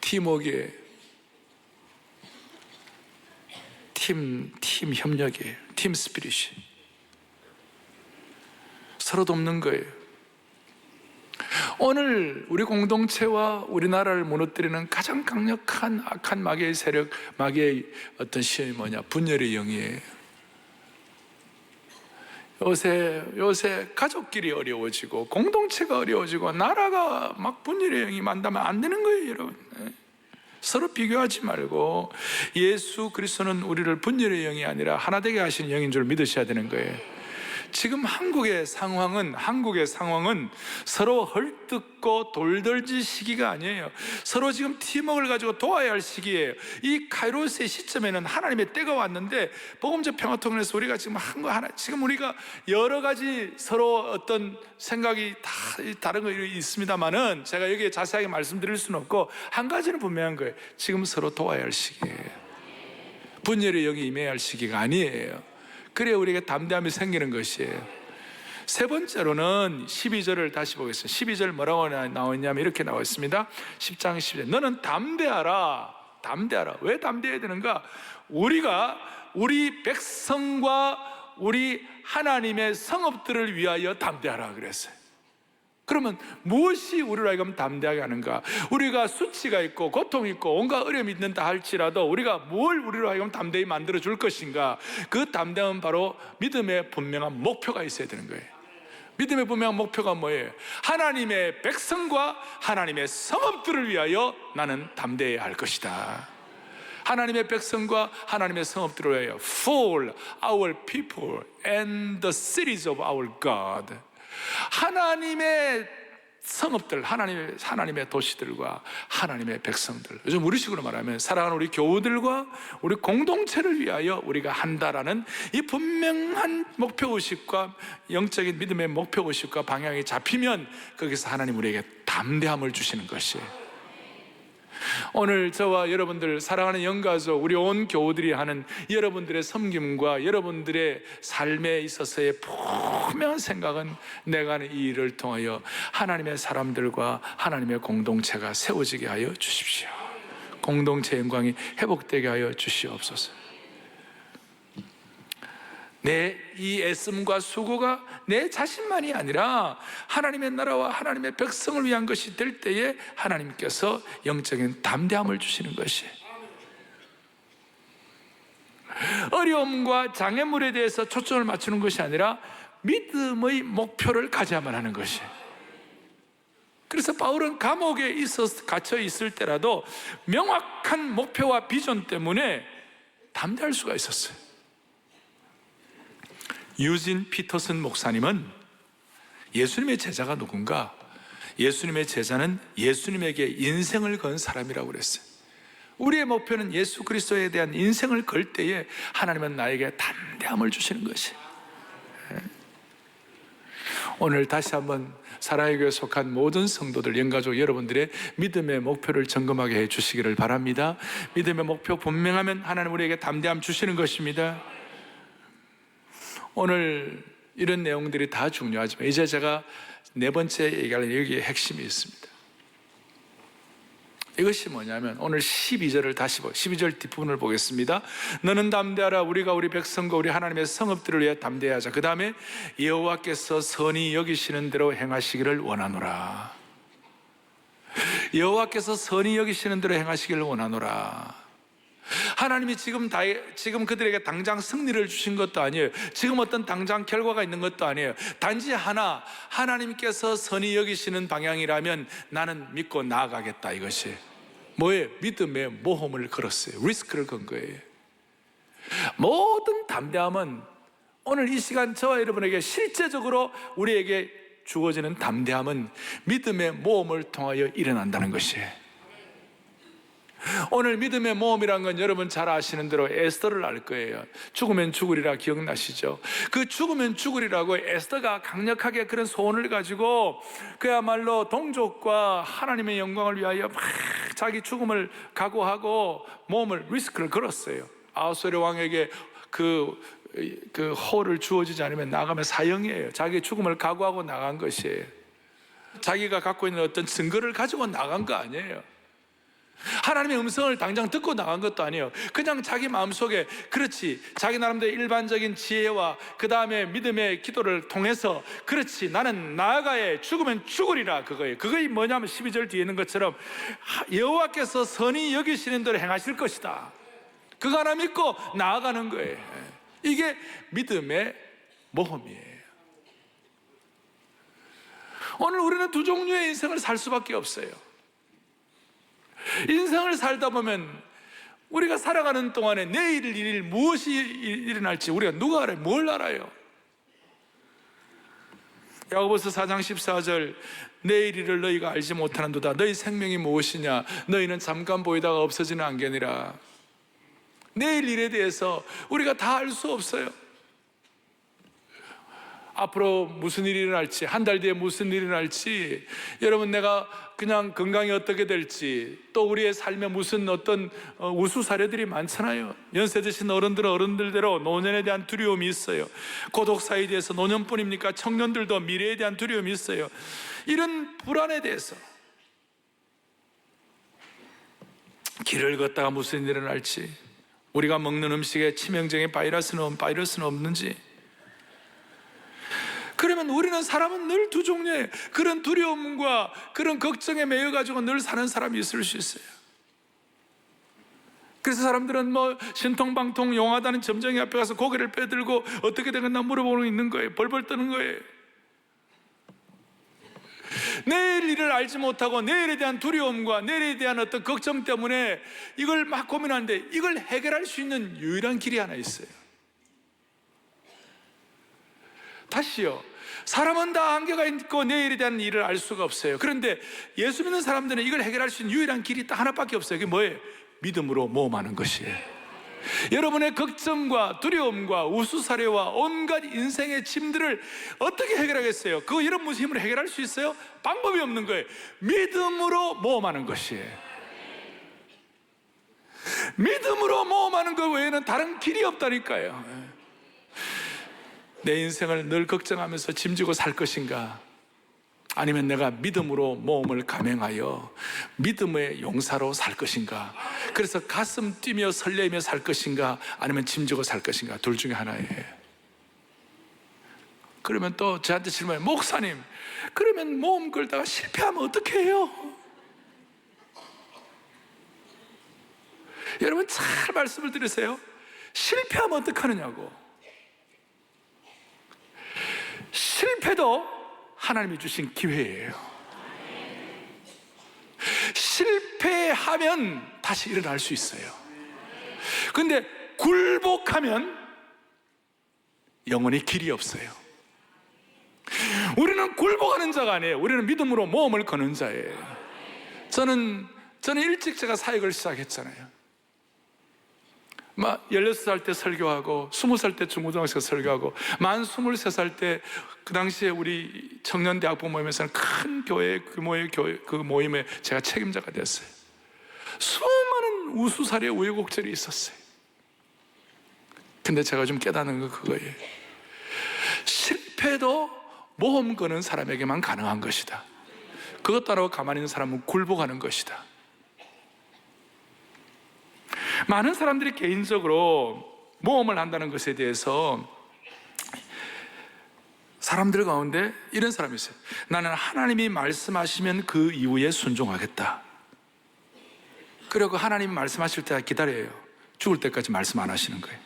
팀워크에 팀 협력이에요. 팀 스피릿이 서로 돕는 거예요. 오늘 우리 공동체와 우리나라를 무너뜨리는 가장 강력한 악한 마귀의 세력, 마귀의 어떤 시험이 뭐냐? 분열의 영이에요. 요새 가족끼리 어려워지고 공동체가 어려워지고 나라가 막 분열의 영이 만다면 안 되는 거예요, 여러분. 서로 비교하지 말고 예수 그리스도는 우리를 분열의 영이 아니라 하나 되게 하시는 영인 줄 믿으셔야 되는 거예요. 지금 한국의 상황은 서로 헐뜯고 돌덜질 시기가 아니에요. 서로 지금 팀워크를 가지고 도와야 할 시기예요. 이 카이로스의 시점에는 하나님의 때가 왔는데 복음적 평화통일에서 우리가 지금 한 거 하나, 지금 우리가 여러 가지 서로 어떤 생각이 다 다른 거 있습니다만은 제가 여기에 자세하게 말씀드릴 수는 없고 한 가지는 분명한 거예요. 지금 서로 도와야 할 시기예요. 분열의 영이 임해야 할 시기가 아니에요. 그래야 우리에게 담대함이 생기는 것이에요. 세 번째로는 12절을 다시 보겠습니다. 12절 뭐라고 나오냐면 이렇게 나와 있습니다. 10장 12절. 너는 담대하라. 담대하라. 왜 담대해야 되는가? 우리 백성과 우리 하나님의 성읍들을 위하여 담대하라 그랬어요. 그러면 무엇이 우리를 하여금 담대하게 하는가? 우리가 수치가 있고 고통이 있고 온갖 어려움이 있는다 할지라도 우리가 뭘 우리를 하여금 담대히 만들어 줄 것인가? 그 담대함은 바로 믿음의 분명한 목표가 있어야 되는 거예요. 믿음의 분명한 목표가 뭐예요? 하나님의 백성과 하나님의 성읍들을 위하여 나는 담대해야 할 것이다. 하나님의 백성과 하나님의 성읍들을 위하여 For our people and the cities of our God. 하나님의 성읍들, 하나님의 도시들과 하나님의 백성들, 요즘 우리식으로 말하면 사랑하는 우리 교우들과 우리 공동체를 위하여 우리가 한다라는 이 분명한 목표의식과 영적인 믿음의 목표의식과 방향이 잡히면 거기서 하나님 우리에게 담대함을 주시는 것이에요. 오늘 저와 여러분들 사랑하는 영가족 우리 온 교우들이 하는 여러분들의 섬김과 여러분들의 삶에 있어서의 분명한 생각은 내가 하는 이 일을 통하여 하나님의 사람들과 하나님의 공동체가 세워지게 하여 주십시오. 공동체 영광이 회복되게 하여 주시옵소서. 내 이 애씀과 수고가 내 자신만이 아니라 하나님의 나라와 하나님의 백성을 위한 것이 될 때에 하나님께서 영적인 담대함을 주시는 것이, 어려움과 장애물에 대해서 초점을 맞추는 것이 아니라 믿음의 목표를 가져야만 하는 것이. 그래서 바울은 감옥에 갇혀 있을 때라도 명확한 목표와 비전 때문에 담대할 수가 있었어요. 유진 피터슨 목사님은 예수님의 제자가 누군가? 예수님의 제자는 예수님에게 인생을 건 사람이라고 그랬어요. 우리의 목표는 예수 그리스도에 대한 인생을 걸 때에 하나님은 나에게 담대함을 주시는 것이. 오늘 다시 한번 사랑의 교회에 속한 모든 성도들, 영가족 여러분들의 믿음의 목표를 점검하게 해 주시기를 바랍니다. 믿음의 목표 분명하면 하나님 우리에게 담대함 주시는 것입니다. 오늘 이런 내용들이 다 중요하지만 이제 제가 네 번째 얘기하는 여기에 핵심이 있습니다. 이것이 뭐냐면 오늘 12절을 다시 12절 뒷부분을 보겠습니다. 너는 담대하라. 우리가 우리 백성과 우리 하나님의 성읍들을 위해 담대하자. 그 다음에 여호와께서 선히 여기시는 대로 행하시기를 원하노라. 여호와께서 선히 여기시는 대로 행하시기를 원하노라. 하나님이 지금 그들에게 당장 승리를 주신 것도 아니에요. 지금 어떤 당장 결과가 있는 것도 아니에요. 단지 하나, 하나님께서 선히 여기시는 방향이라면 나는 믿고 나아가겠다. 이것이 뭐예요? 믿음의 모험을 걸었어요. 리스크를 건 거예요. 모든 담대함은 오늘 이 시간 저와 여러분에게 실제적으로 우리에게 주어지는 담대함은 믿음의 모험을 통하여 일어난다는 것이에요. 오늘 믿음의 모험이란 건 여러분 잘 아시는 대로 에스더를 알 거예요. 죽으면 죽으리라 기억나시죠? 그 죽으면 죽으리라고 에스더가 강력하게 그런 소원을 가지고 그야말로 동족과 하나님의 영광을 위하여 막 자기 죽음을 각오하고 모험을 리스크를 걸었어요. 아하수에르 왕에게 그 호를 주어지지 않으면 나가면 사형이에요. 자기 죽음을 각오하고 나간 것이에요. 자기가 갖고 있는 어떤 증거를 가지고 나간 거 아니에요. 하나님의 음성을 당장 듣고 나간 것도 아니에요. 그냥 자기 마음속에 그렇지, 자기 나름대로 일반적인 지혜와 그 다음에 믿음의 기도를 통해서 그렇지, 나는 나아가야 죽으면 죽으리라. 그거예요. 그게 뭐냐면 12절 뒤에 있는 것처럼 여호와께서 선히 여기시는 대로 행하실 것이다. 그거 하나 믿고 나아가는 거예요. 이게 믿음의 모험이에요. 오늘 우리는 두 종류의 인생을 살 수밖에 없어요. 인생을 살다 보면 우리가 살아가는 동안에 내일 일 무엇이 일어날지 우리가 누가 알아요? 뭘 알아요? 야고보서 4장 14절 내일 일을 너희가 알지 못하는도다. 너희 생명이 무엇이냐? 너희는 잠깐 보이다가 없어지는 안개니라. 내일 일에 대해서 우리가 다 알 수 없어요. 앞으로 무슨 일이 일어날지, 한 달 뒤에 무슨 일이 일어날지, 여러분 내가 그냥 건강이 어떻게 될지, 또 우리의 삶에 무슨 어떤 우수 사례들이 많잖아요. 연세 드신 어른들은 어른들대로 노년에 대한 두려움이 있어요. 고독사에 대해서, 노년뿐입니까? 청년들도 미래에 대한 두려움이 있어요. 이런 불안에 대해서 길을 걷다가 무슨 일이 일어날지, 우리가 먹는 음식에 치명적인 바이러스는 없는지. 그러면 우리는 사람은 늘 두 종류의 그런 두려움과 그런 걱정에 매여가지고 늘 사는 사람이 있을 수 있어요. 그래서 사람들은 신통방통 용하다는 점쟁이 앞에 가서 고개를 빼들고 어떻게 되겠나 물어보고 있는 거예요. 벌벌 떠는 거예요. 내일 일을 알지 못하고 내일에 대한 두려움과 내일에 대한 어떤 걱정 때문에 이걸 막 고민하는데, 이걸 해결할 수 있는 유일한 길이 하나 있어요. 다시요, 사람은 다 한계가 있고 내일에 대한 일을 알 수가 없어요. 그런데 예수 믿는 사람들은 이걸 해결할 수 있는 유일한 길이 딱 하나밖에 없어요. 그게 뭐예요? 믿음으로 모험하는 것이에요. 여러분의 걱정과 두려움과 우수사례와 온갖 인생의 짐들을 어떻게 해결하겠어요? 그거 여러분 무슨 힘으로 해결할 수 있어요? 방법이 없는 거예요. 믿음으로 모험하는 것이에요. 믿음으로 모험하는 것 외에는 다른 길이 없다니까요. 내 인생을 늘 걱정하면서 짐지고 살 것인가? 아니면 내가 믿음으로 모험을 감행하여 믿음의 용사로 살 것인가? 그래서 가슴 뛰며 설레며 살 것인가? 아니면 짐지고 살 것인가? 둘 중에 하나예요. 그러면 또 저한테 질문해요. 목사님, 그러면 모험 걸다가 실패하면 어떻게 해요? 여러분 잘 말씀을 들으세요. 실패하면 어떡하느냐고. 실패도 하나님이 주신 기회예요. 실패하면 다시 일어날 수 있어요. 근데 굴복하면 영원히 길이 없어요. 우리는 굴복하는 자가 아니에요. 우리는 믿음으로 모험을 거는 자예요. 저는 일찍 제가 사역을 시작했잖아요. 막 16살 때 설교하고 20살 때 중고등학생 설교하고 만 23살 때 그 당시에 우리 청년대학부 모임에서는 큰 교회 규모의 그 모임에 제가 책임자가 됐어요. 수많은 우수사례 우여곡절이 있었어요. 근데 제가 좀 깨닫는 건 그거예요. 실패도 모험 거는 사람에게만 가능한 것이다. 그것 따라 가만히 있는 사람은 굴복하는 것이다. 많은 사람들이 개인적으로 모험을 한다는 것에 대해서 사람들 가운데 이런 사람이 있어요. 나는 하나님이 말씀하시면 그 이후에 순종하겠다. 그리고 하나님이 말씀하실 때 기다려요. 죽을 때까지 말씀 안 하시는 거예요.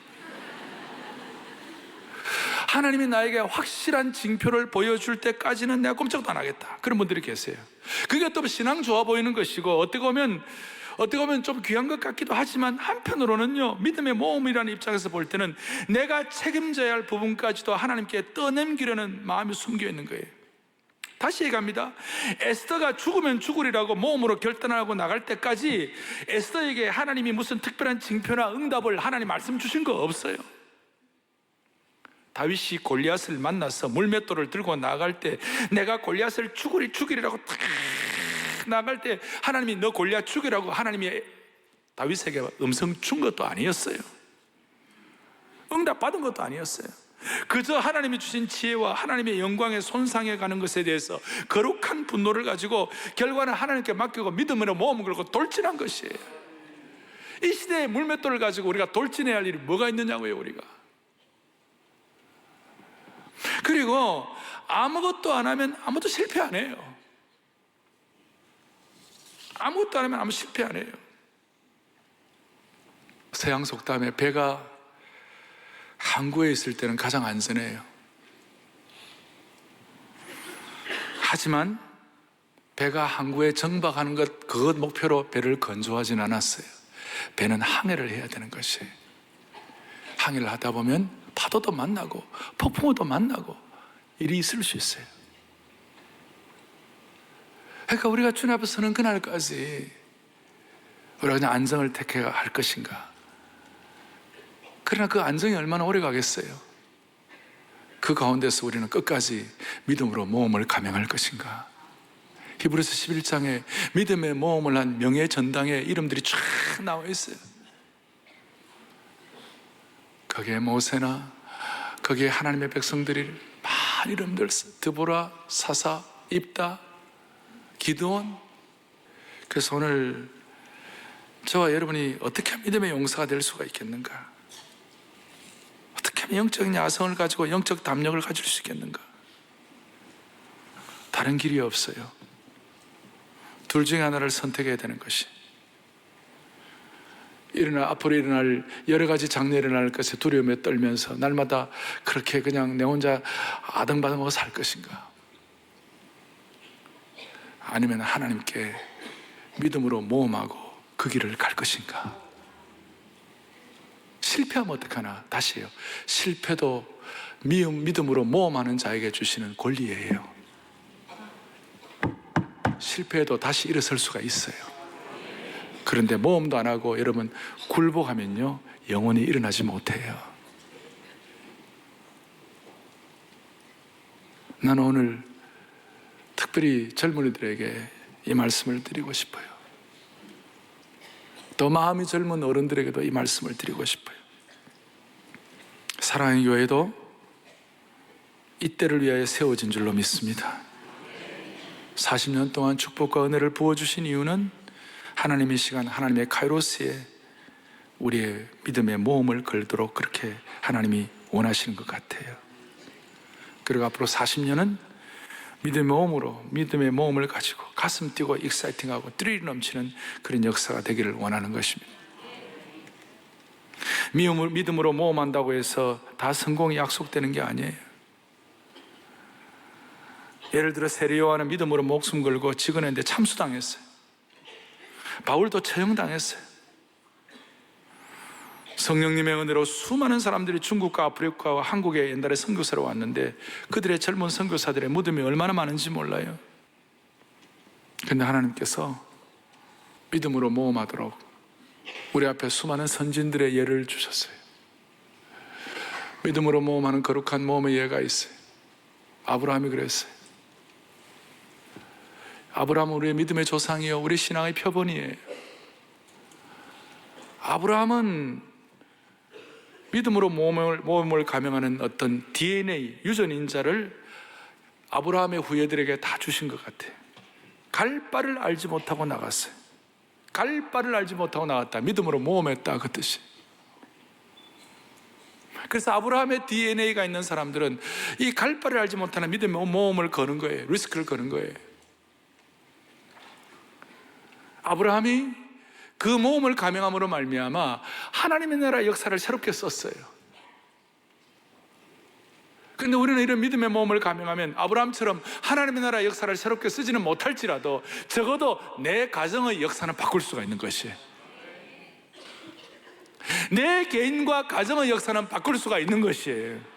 하나님이 나에게 확실한 징표를 보여줄 때까지는 내가 꼼짝도 안 하겠다. 그런 분들이 계세요. 그게 또 신앙 좋아 보이는 것이고 어떻게 보면 좀 귀한 것 같기도 하지만 한편으로는요, 믿음의 모험이라는 입장에서 볼 때는 내가 책임져야 할 부분까지도 하나님께 떠넘기려는 마음이 숨겨 있는 거예요. 다시 얘기합니다. 에스더가 죽으면 죽으리라고 모험으로 결단하고 나갈 때까지 에스더에게 하나님이 무슨 특별한 징표나 응답을 하나님 말씀 주신 거 없어요. 다윗이 골리앗을 만나서 물맷돌을 들고 나갈 때 내가 골리앗을 죽이리라고 탁 나갈 때 하나님이 너 골리앗 죽이라고 하나님이 다윗에게 음성 준 것도 아니었어요. 응답 받은 것도 아니었어요. 그저 하나님이 주신 지혜와 하나님의 영광에 손상해 가는 것에 대해서 거룩한 분노를 가지고 결과는 하나님께 맡기고 믿음으로 모험을 걸고 돌진한 것이에요. 이 시대의 물맷돌을 가지고 우리가 돌진해야 할 일이 뭐가 있느냐고요. 우리가. 그리고 아무것도 안 하면 아무도 실패 안 해요. 아무것도 안 하면 아무 실패 안 해요. 서양 속담에 배가 항구에 있을 때는 가장 안전해요. 하지만 배가 항구에 정박하는 그것 목표로 배를 건조하진 않았어요. 배는 항해를 해야 되는 것이에요. 항해를 하다 보면 파도도 만나고 폭풍우도 만나고 일이 있을 수 있어요. 그러니까 우리가 주님 앞에 서는 그날까지 우리가 그냥 안정을 택해야 할 것인가? 그러나 그 안정이 얼마나 오래 가겠어요? 그 가운데서 우리는 끝까지 믿음으로 모험을 감행할 것인가? 히브리서 11장에 믿음의 모험을 한 명예 전당의 이름들이 쫙 나와 있어요. 거기에 모세나 거기에 하나님의 백성들이 많은 이름들, 드보라, 사사, 입다, 기드온. 그래서 오늘 저와 여러분이 어떻게 하면 믿음의 용사가 될 수가 있겠는가? 어떻게 하면 영적 야성을 가지고 영적 담력을 가질 수 있겠는가? 다른 길이 없어요. 둘 중에 하나를 선택해야 되는 것이, 앞으로 일어날 여러 가지 장래 일어날 것에 두려움에 떨면서 날마다 그렇게 그냥 내 혼자 아등바등하고 살 것인가? 아니면 하나님께 믿음으로 모험하고 그 길을 갈 것인가? 실패하면 어떡하나? 다시요. 실패도 믿음으로 모험하는 자에게 주시는 권리예요. 실패해도 다시 일어설 수가 있어요. 그런데 모험도 안 하고 여러분 굴복하면요, 영원히 일어나지 못해요. 나는 오늘 특별히 젊은이들에게 이 말씀을 드리고 싶어요. 더 마음이 젊은 어른들에게도 이 말씀을 드리고 싶어요. 사랑의 교회도 이때를 위하여 세워진 줄로 믿습니다. 40년 동안 축복과 은혜를 부어주신 이유는 하나님의 시간, 하나님의 카이로스에 우리의 믿음의 모험을 걸도록 그렇게 하나님이 원하시는 것 같아요. 그리고 앞으로 40년은 믿음의 모험을 가지고 가슴 뛰고 익사이팅하고 스릴이 넘치는 그런 역사가 되기를 원하는 것입니다. 믿음으로 모험한다고 해서 다 성공이 약속되는 게 아니에요. 예를 들어 세리요한은 믿음으로 목숨 걸고 직언했는데 참수당했어요. 바울도 처형당했어요. 성령님의 은혜로 수많은 사람들이 중국과 아프리카와 한국에 옛날에 선교사로 왔는데 그들의 젊은 선교사들의 믿음이 얼마나 많은지 몰라요. 그런데 하나님께서 믿음으로 모험하도록 우리 앞에 수많은 선진들의 예를 주셨어요. 믿음으로 모험하는 거룩한 모험의 예가 있어요. 아브라함이 그랬어요. 아브라함은 우리의 믿음의 조상이요 우리 신앙의 표본이에요. 아브라함은 믿음으로 모험을 감행하는 어떤 DNA, 유전인자를 아브라함의 후예들에게 다 주신 것 같아요. 갈 바를 알지 못하고 나갔어요. 갈 바를 알지 못하고 나갔다. 믿음으로 모험했다, 그 뜻이. 그래서 아브라함의 DNA가 있는 사람들은 이 갈 바를 알지 못하는 믿음의 모험을 거는 거예요. 리스크를 거는 거예요. 아브라함이 그 모험을 감행함으로 말미암아 하나님의 나라 역사를 새롭게 썼어요. 그런데 우리는 이런 믿음의 모험을 감행하면 아브라함처럼 하나님의 나라 역사를 새롭게 쓰지는 못할지라도 적어도 내 가정의 역사는 바꿀 수가 있는 것이에요. 내 개인과 가정의 역사는 바꿀 수가 있는 것이에요.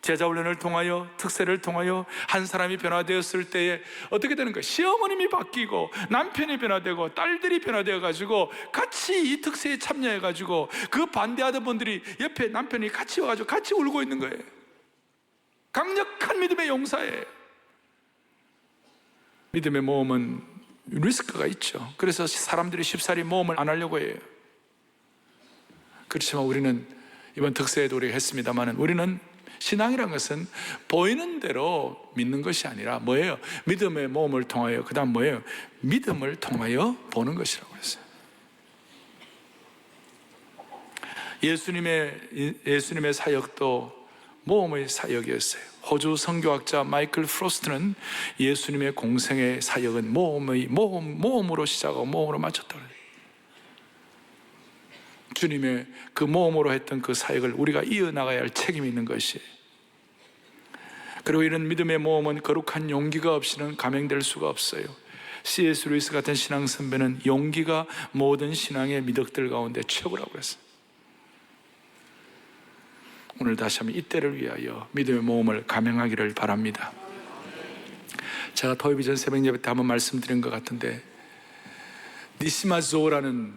제자훈련을 통하여, 특세를 통하여 한 사람이 변화되었을 때에 어떻게 되는 거예요? 시어머님이 바뀌고 남편이 변화되고 딸들이 변화되어 가지고 같이 이 특세에 참여해 가지고 그 반대하던 분들이 옆에 남편이 같이 와가지고 같이 울고 있는 거예요. 강력한 믿음의 용사예요. 믿음의 모험은 리스크가 있죠. 그래서 사람들이 쉽사리 모험을 안 하려고 해요. 그렇지만 우리는 이번 특세에도 우리가 했습니다만 우리는 신앙이란 것은 보이는 대로 믿는 것이 아니라 뭐예요? 믿음의 모험을 통하여, 그 다음 뭐예요? 믿음을 통하여 보는 것이라고 했어요. 예수님의 사역도 모험의 사역이었어요. 호주 선교학자 마이클 프로스트는 예수님의 공생의 사역은 모험으로 시작하고 모험으로 마쳤다고 해요. 주님의 그 모험으로 했던 그 사역을 우리가 이어나가야 할 책임이 있는 것이에요. 그리고 이런 믿음의 모험은 거룩한 용기가 없이는 감행될 수가 없어요. C.S. 루이스 같은 신앙 선배는 용기가 모든 신앙의 미덕들 가운데 최고라고 했어요. 오늘 다시 한번 이때를 위하여 믿음의 모험을 감행하기를 바랍니다. 제가 토요일 전 새벽 예배 때 한번 말씀드린 것 같은데 니시마조라는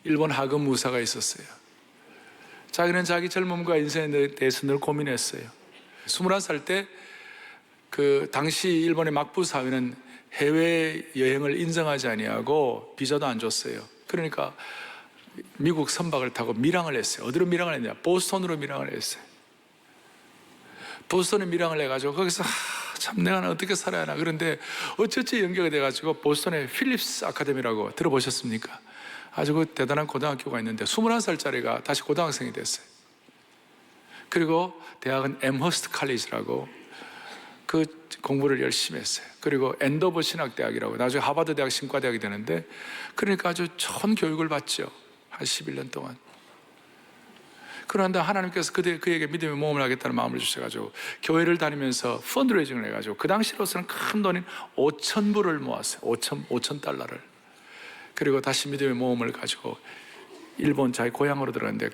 일본 하급 무사가 있었어요. 자기는 자기 젊음과 인생에 대해서 늘 고민했어요. 21살 때 그 당시 일본의 막부 사회는 해외 여행을 인정하지 아니하고 비자도 안 줬어요. 그러니까 미국 선박을 타고 밀항을 했어요. 어디로 밀항을 했냐? 보스턴으로 밀항을 했어요. 보스턴에 밀항을 해가지고 거기서 참 내가 어떻게 살아야 하나. 그런데 어쩌지 연결이 돼가지고 보스턴의 필립스 아카데미라고 들어보셨습니까? 아주 그 대단한 고등학교가 있는데 21살짜리가 다시 고등학생이 됐어요. 그리고 대학은 엠허스트 칼리지라고 그 공부를 열심히 했어요. 그리고 앤더버 신학대학이라고 나중에 하버드 대학 신과대학이 되는데 그러니까 아주 좋은 교육을 받죠. 한 11년 동안. 그런데 하나님께서 그에게 믿음의 모험을 하겠다는 마음을 주셔가지고 교회를 다니면서 펀드레이징을 해가지고 그 당시로서는 큰 돈인 5,000불을 모았어요. 5천 달러를. 그리고 다시 믿음의 모험을 가지고 일본 자기 고향으로 들어갔는데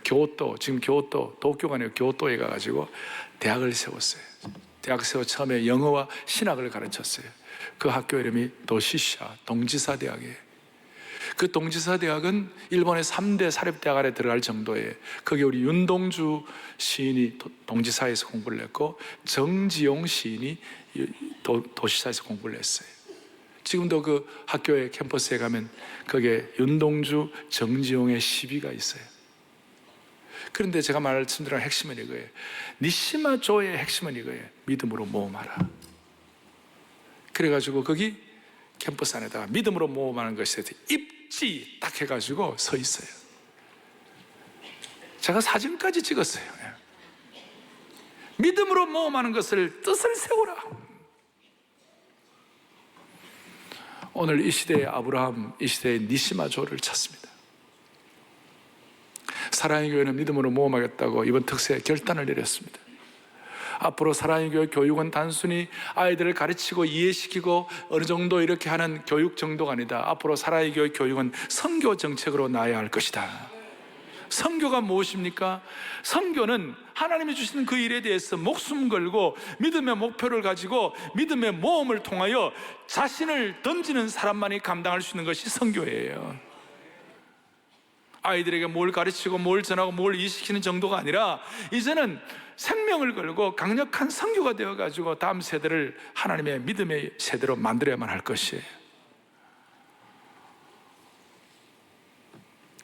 지금 교토, 도쿄가 아니고 교토에 가가지고 대학을 세웠어요. 대학 세워 처음에 영어와 신학을 가르쳤어요. 그 학교 이름이 도시샤 동지사 대학이에요. 그 동지사 대학은 일본의 3대 사립대학 안에 들어갈 정도예요. 거기 우리 윤동주 시인이 동지사에서 공부를 했고 정지용 시인이 도시사에서 공부를 했어요. 지금도 그 학교의 캠퍼스에 가면 거기에 윤동주, 정지용의 시비가 있어요. 그런데 제가 말씀드린 핵심은 이거예요. 니시마조의 핵심은 이거예요. 믿음으로 모험하라. 그래가지고 거기 캠퍼스 안에다가 믿음으로 모험하는 것에 대해 입지 딱 해가지고 서 있어요. 제가 사진까지 찍었어요. 믿음으로 모험하는 것을 뜻을 세우라. 오늘 이 시대의 아브라함, 이 시대의 니시마조를 찾습니다. 사랑의 교회는 믿음으로 모험하겠다고 이번 특세에 결단을 내렸습니다. 앞으로 사랑의 교회 교육은 단순히 아이들을 가르치고 이해시키고 어느 정도 이렇게 하는 교육 정도가 아니다. 앞으로 사랑의 교회 교육은 선교 정책으로 나아야 할 것이다. 선교가 무엇입니까? 선교는 하나님이 주시는 그 일에 대해서 목숨 걸고 믿음의 목표를 가지고 믿음의 모험을 통하여 자신을 던지는 사람만이 감당할 수 있는 것이 선교예요. 아이들에게 뭘 가르치고 뭘 전하고 뭘 이해시키는 정도가 아니라 이제는 생명을 걸고 강력한 선교가 되어가지고 다음 세대를 하나님의 믿음의 세대로 만들어야만 할 것이에요.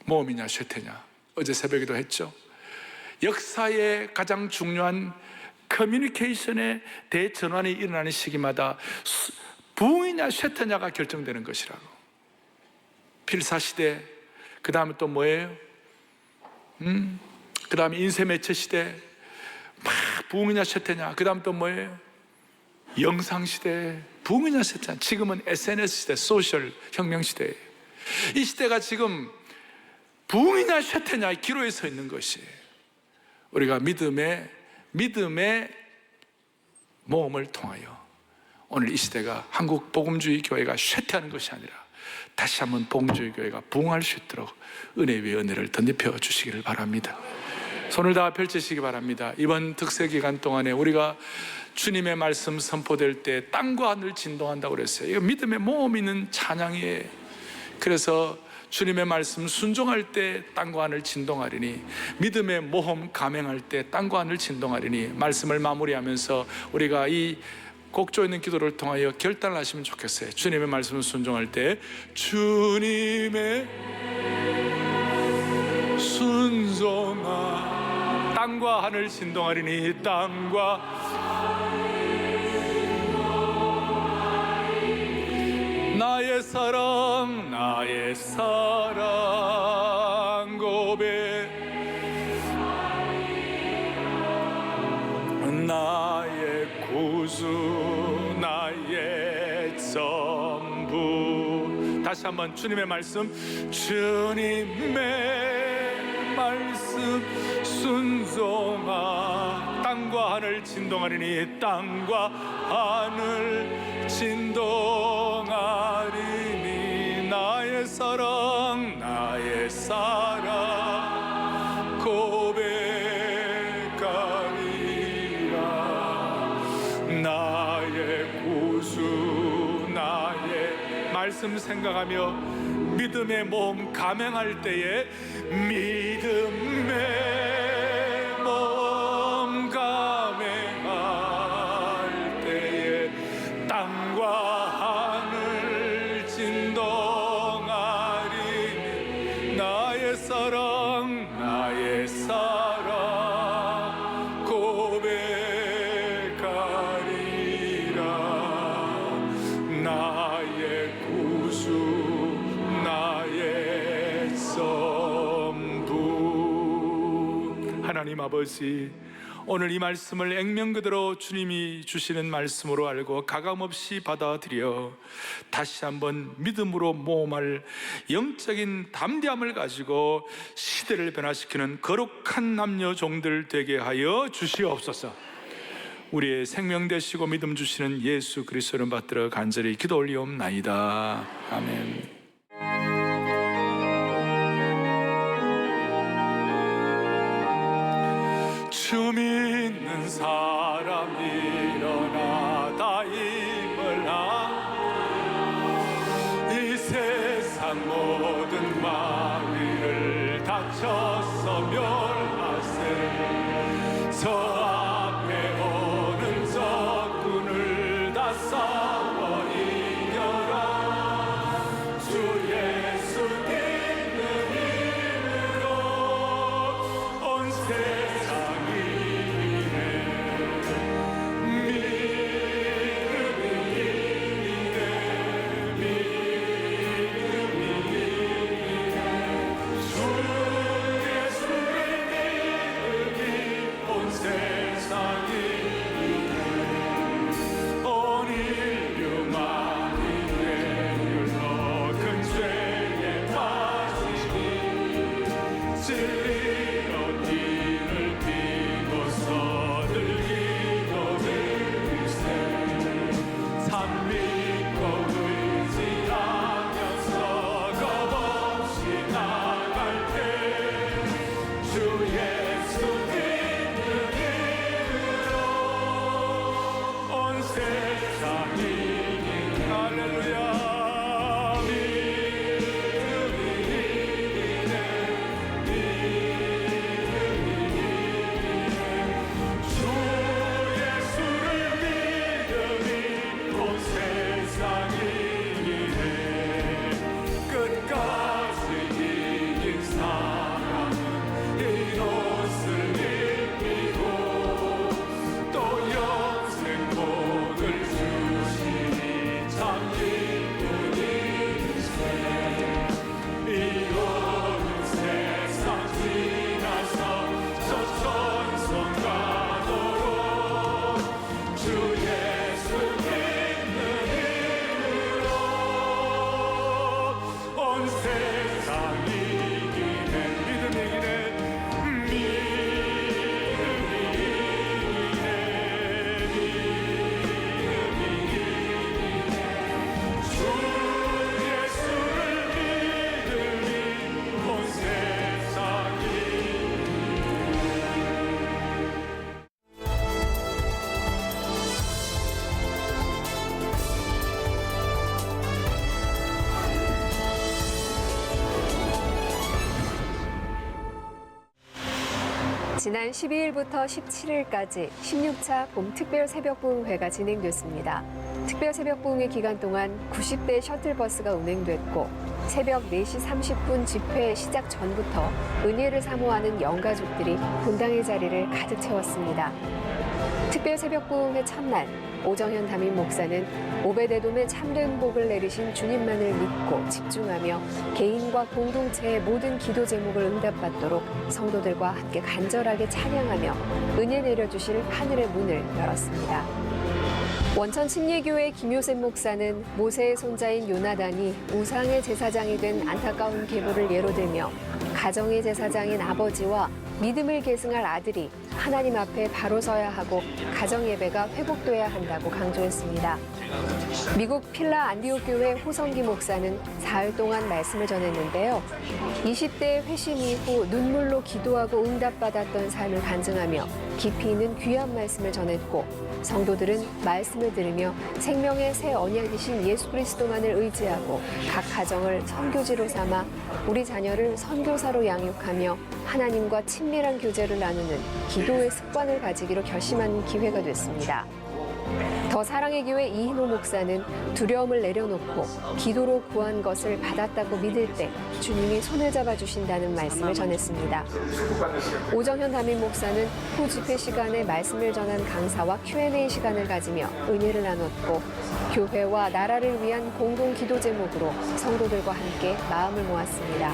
모험이냐 쇠퇴냐, 어제 새벽에도 했죠. 역사의 가장 중요한 커뮤니케이션의 대전환이 일어나는 시기마다 부흥이냐 쇠퇴냐가 결정되는 것이라고. 필사시대, 그 다음에 또 뭐예요? 그 다음에 인쇄매체 시대, 막 부흥이냐 쇠퇴냐. 그 다음 또 뭐예요? 영상시대, 부흥이냐 쇠퇴냐. 지금은 SNS 시대, 소셜 혁명 시대예요. 이 시대가 지금 부흥이냐 쇠퇴냐의 기로에 서 있는 것이에요. 우리가 믿음의 모험을 통하여 오늘 이 시대가 한국 복음주의 교회가 쇠퇴하는 것이 아니라 다시 한번 복음주의 교회가 부흥할 수 있도록 은혜 위에 은혜를 덧입혀 주시기를 바랍니다. 손을 다 펼치시기 바랍니다. 이번 특세 기간 동안에 우리가 주님의 말씀 선포될 때 땅과 하늘 진동한다고 그랬어요. 이거 믿음의 모험 있는 찬양이에요. 그래서 주님의 말씀 순종할 때 땅과 하늘 진동하리니, 믿음의 모험 감행할 때 땅과 하늘 진동하리니, 말씀을 마무리하면서 우리가 이 곡조 있는 기도를 통하여 결단을 하시면 좋겠어요. 주님의 말씀을 순종할 때 주님의 순종아 땅과 하늘 진동하리니, 나의 사랑 고백, 나의 구주, 나의 전부. 다시 한번 주님의 말씀, 주님의 말씀 순종아 땅과 하늘 진동하리니, 땅과 하늘 진동하리니, 나의 사랑 고백하리라. 나의 구주, 나의 말씀 생각하며 믿음의 모험 감행할 때에, 믿음의 모험 감행할 때에 땅과 하늘 진동하리니, 나의 사랑 고백하리라. 나의 구주, 나의 전부. 하나님 아버지, 오늘 이 말씀을 액면 그대로 주님이 주시는 말씀으로 알고 가감없이 받아들여 다시 한번 믿음으로 모험할 영적인 담대함을 가지고 시대를 변화시키는 거룩한 남녀 종들 되게 하여 주시옵소서. 우리의 생명 되시고 믿음 주시는 예수 그리스도를 받들어 간절히 기도 올리옵나이다. 아멘. 주 믿는 사람 일어나 다 힘을 이 세상 모든 마귀를 다쳐서 멸하세. 저 앞에 오는 적군을 다 싸워 이겨라. 주 예수 믿는 힘으로 온 세상이 믿음이 지난 12일부터 17일까지 16차 봄 특별 새벽부흥회가 진행됐습니다. 특별 새벽부흥회 기간 동안 90대 셔틀버스가 운행됐고 새벽 4시 30분 집회 시작 전부터 은혜를 사모하는 영가족들이 본당의 자리를 가득 채웠습니다. 특별 새벽부흥회 첫날 오정현 담임 목사는 오베데돔의 참된 복을 내리신 주님만을 믿고 집중하며 개인과 공동체의 모든 기도 제목을 응답받도록 성도들과 함께 간절하게 찬양하며 은혜 내려주실 하늘의 문을 열었습니다. 원천 침례교회 김효셉 목사는 모세의 손자인 요나단이 우상의 제사장이 된 안타까운 계보를 예로 들며 가정의 제사장인 아버지와 믿음을 계승할 아들이 하나님 앞에 바로 서야 하고 가정 예배가 회복돼야 한다고 강조했습니다. 미국 필라 안디옥 교회 호성기 목사는 사흘 동안 말씀을 전했는데요. 20대 회심 이후 눈물로 기도하고 응답받았던 삶을 간증하며 깊이 있는 귀한 말씀을 전했고 성도들은 말씀을 들으며 생명의 새 언약이신 예수 그리스도만을 의지하고 각 가정을 선교지로 삼아 우리 자녀를 선교사로 양육하며 하나님과 친밀한 교제를 나누는 기도의 습관을 가지기로 결심한 기회가 됐습니다. 더 사랑의 교회 이인호 목사는 두려움을 내려놓고 기도로 구한 것을 받았다고 믿을 때 주님이 손을 잡아주신다는 말씀을 전했습니다. 오정현 담임 목사는 후 집회 시간에 말씀을 전한 강사와 Q&A 시간을 가지며 은혜를 나눴고 교회와 나라를 위한 공동 기도 제목으로 성도들과 함께 마음을 모았습니다.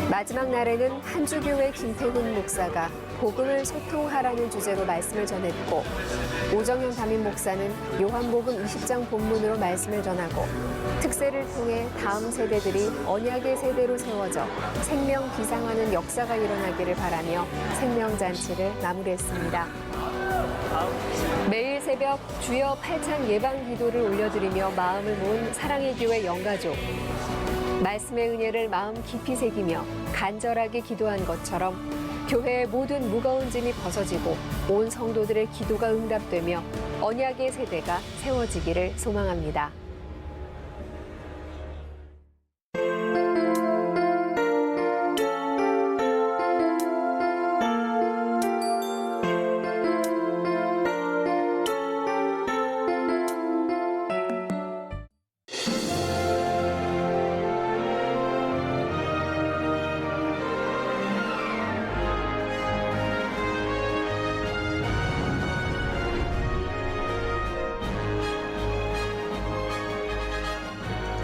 마지막 날에는 한주교회 김태훈 목사가 복음을 소통하라는 주제로 말씀을 전했고 오정현 담임 목사는 요한복음 20장 본문으로 말씀을 전하고 특세를 통해 다음 세대들이 언약의 세대로 세워져 생명 비상하는 역사가 일어나기를 바라며 생명잔치를 마무리했습니다. 매일 새벽 주여 8찬 예방 기도를 올려드리며 마음을 모은 사랑의 교회 영가족. 말씀의 은혜를 마음 깊이 새기며 간절하게 기도한 것처럼 교회의 모든 무거운 짐이 벗어지고 온 성도들의 기도가 응답되며 언약의 세대가 세워지기를 소망합니다.